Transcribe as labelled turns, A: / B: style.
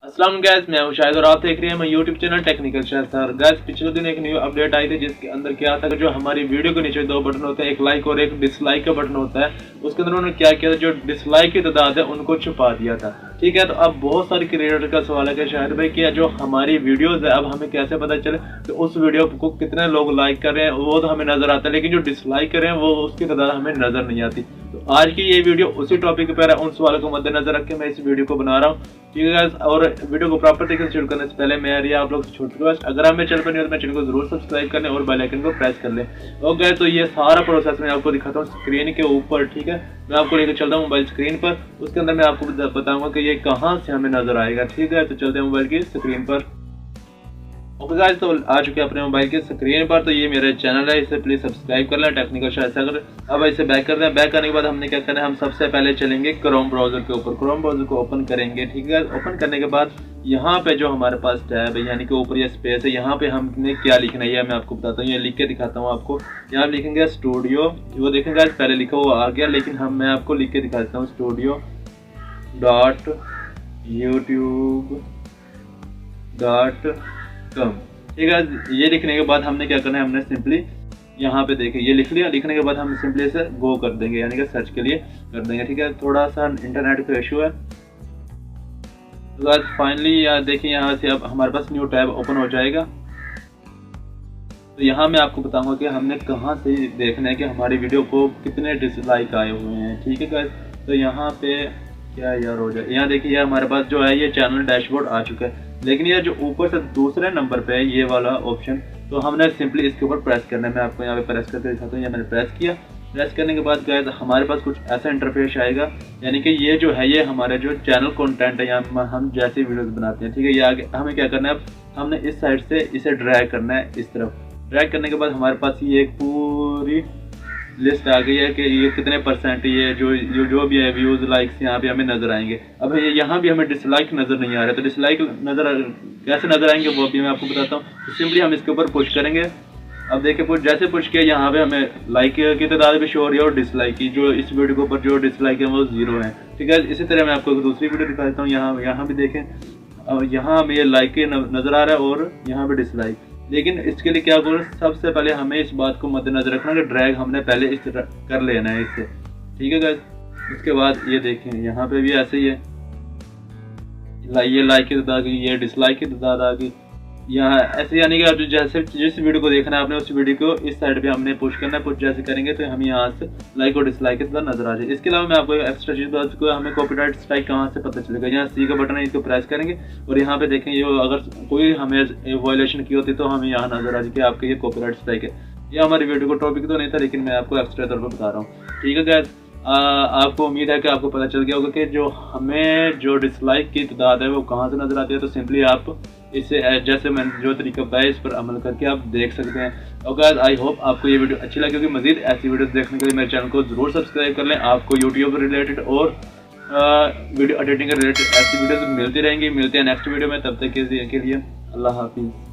A: अस्सलाम गाइस, मैं हूं शाहिद और आप देख रहे हैं मैं YouTube चैनल टेक्निकल शहर। गाइस पिछले दिन एक न्यू अपडेट आई थी जिसके अंदर क्या था कि जो हमारी वीडियो के नीचे दो बटन होते हैं, एक लाइक और एक डिसलाइक का बटन होता है। उसके अंदर उन्होंने क्या किया था, जो डिसलाइक की तादाद है उनको छुपा दिया था। ठीक है, तो अब बहुत सारे क्रिएटर का सवाल है कि शाहिद भाई क्या जो हमारी वीडियोज है अब हमें कैसे पता चले कि उस वीडियो को कितने लोग लाइक कर रहे हैं, वो तो हमें नजर आता है, लेकिन जो डिसलाइक कर रहे हैं वो उसकी तादाद हमें नजर नहीं आती। तो आज की ये वीडियो उसी टॉपिक पर है, उन सवालों को मद्देनजर रख के मैं इस वीडियो को बना रहा हूँ। ठीक है गाइस, और वीडियो को प्रॉपर तरीके से शुरू करने से पहले मेरी आप लोग छोटी रिक्वेस्ट, अगर आप मेरे चैनल पर नहीं हो तो मेरे चैनल को जरूर सब्सक्राइब कर लें और बेल आइकन को प्रेस कर लें। ओके, तो ये सारा प्रोसेस मैं आपको दिखाता हूँ स्क्रीन के ऊपर। ठीक है, मैं आपको लेकर चलता हूँ मोबाइल स्क्रीन पर, उसके अंदर मैं आपको बताऊंगा कि ये कहाँ से हमें नजर आएगा। ठीक है, तो चलते हैं मोबाइल की स्क्रीन पर। ओके गाइस, तो आ चुके हैं अपने मोबाइल के स्क्रीन पर। तो ये मेरा चैनल है, इसे प्लीज सब्सक्राइब कर लें टेक्निकल शायद। अगर अब इसे बैक कर दें, बैक करने के बाद हमने क्या करना है, हम सबसे पहले चलेंगे क्रोम ब्राउजर के ऊपर। क्रोम ब्राउजर को ओपन करेंगे। ठीक है, ओपन करने के बाद यहाँ पे जो हमारे पास टैब है यानी कि ऊपर ये स्पेस है, यहाँ पे हमने क्या लिखना है मैं आपको बताता हूँ। ये लिख के दिखाता हूँ आपको। यहाँ लिखेंगे स्टूडियो, वो देखेंगे पहले लिखा वो आ गया, लेकिन मैं आपको लिख के दिखा देता हूँ studio.youtube.com। ठीक है, ये लिखने के बाद हमने क्या करना है, हमने सिंपली यहाँ पे देखें ये लिख लिया। लिखने के बाद हम सिंपली इसे गो कर देंगे यानी कि सर्च के लिए कर देंगे। ठीक है, थोड़ा सा इंटरनेट का इशू है। तो फाइनली यार देखिए यहाँ से अब हमारे पास न्यू टैब ओपन हो जाएगा। तो यहाँ मैं आपको बताऊंगा कि हमने कहाँ से देखना है कि हमारी वीडियो को कितने डिसलाइक आए हुए हैं। ठीक है गाइस, तो यहाँ पे क्या यार हो जाए, यहाँ देखिए ये हमारे पास जो है ये चैनल डैशबोर्ड आ चुका है, लेकिन ये जो ऊपर से दूसरे नंबर पे है ये वाला ऑप्शन, तो हमने सिंपली इसके ऊपर प्रेस करना है। मैं आपको यहाँ पे प्रेस करके दिखाता हूँ। ये मैंने प्रेस किया। प्रेस करने के बाद गाइस हमारे पास कुछ ऐसा इंटरफेस आएगा, यानी कि ये जो है ये हमारे जो चैनल कंटेंट है, यहाँ हम जैसे वीडियोस बनाते हैं। ठीक है, ये आगे हमें क्या करना है, अब हमने इस साइड से इसे ड्रैग करना है इस तरफ। ड्रैग करने के बाद हमारे पास ये एक पूरी लिस्ट आ गई है कि ये कितने परसेंट ये जो भी है व्यूज लाइक्स यहाँ पे हमें नजर आएंगे। अब यहाँ भी हमें डिसलाइक नजर नहीं आ रहा है, तो डिसलाइक कैसे नजर आएंगे वो भी मैं आपको बताता हूँ। तो सिंपली हम इसके ऊपर पुश करेंगे। अब देखिए जैसे पुश किया यहाँ पे हमें लाइक की तादाद भी शो हो रही है और डिसलाइक की, जो इस वीडियो के ऊपर जो डिसलाइक है वो 0 है। ठीक है, इसी तरह मैं आपको दूसरी वीडियो दिखा देता हूँ। यहाँ भी देखें, यहाँ हमें ये लाइक नजर आ रहा है और यहाँ पे डिसलाइक। लेकिन इसके लिए क्या करो, सबसे पहले हमें इस बात को मद्देनजर रखना कि ड्रैग हमने पहले इस तरह कर लेना है इससे। ठीक है गाइस, उसके बाद ये देखें यहाँ पे भी ऐसे ही है, ये लाइक की तादाद आ गई, ये डिसलाइक की तादाद आ गई यहाँ ऐसे, यानी कि आप जैसे जिस वीडियो को देखना है आपने उस वीडियो को इस साइड पे हमने पुश करना है। पुश जैसे करेंगे तो हम यहाँ से लाइक और डिसलाइक की तादाद नजर आ जाए। इसके अलावा मैं आपको एक्स्ट्रा चीज बता दूँ, हमें कॉपीराइट स्ट्राइक कहाँ से पता चलेगा। यहाँ सी का बटन है, इसको प्रेस करेंगे और यहाँ पे देखेंगे ये अगर कोई हमें वायलेशन की होती तो हमें यहाँ नजर आ जाए कि आपके ये कॉपीराइट स्ट्राइक है। ये हमारी वीडियो को टॉपिक तो नहीं था, लेकिन मैं आपको एक्स्ट्रा तौर पर बता रहा हूँ। ठीक है गाइस, आपको उम्मीद है कि आपको पता चल गया होगा कि जो हमें जो डिसलाइक की तादाद है वो कहाँ से नजर आती है। तो सिंपली आप इसे जैसे मैंने जो तरीका बताया इस पर अमल करके आप देख सकते हैं। और गाइस आई होप आपको ये वीडियो अच्छी लगी होगी। मजीद ऐसी वीडियोस देखने के लिए मेरे चैनल को जरूर सब्सक्राइब कर लें। आपको यूट्यूब रिलेटेड और वीडियो एडिटिंग के रिलेटेड ऐसी वीडियोस मिलती रहेंगी। मिलते हैं नेक्स्ट वीडियो में, तब तक के लिए अल्लाह हाफिज़।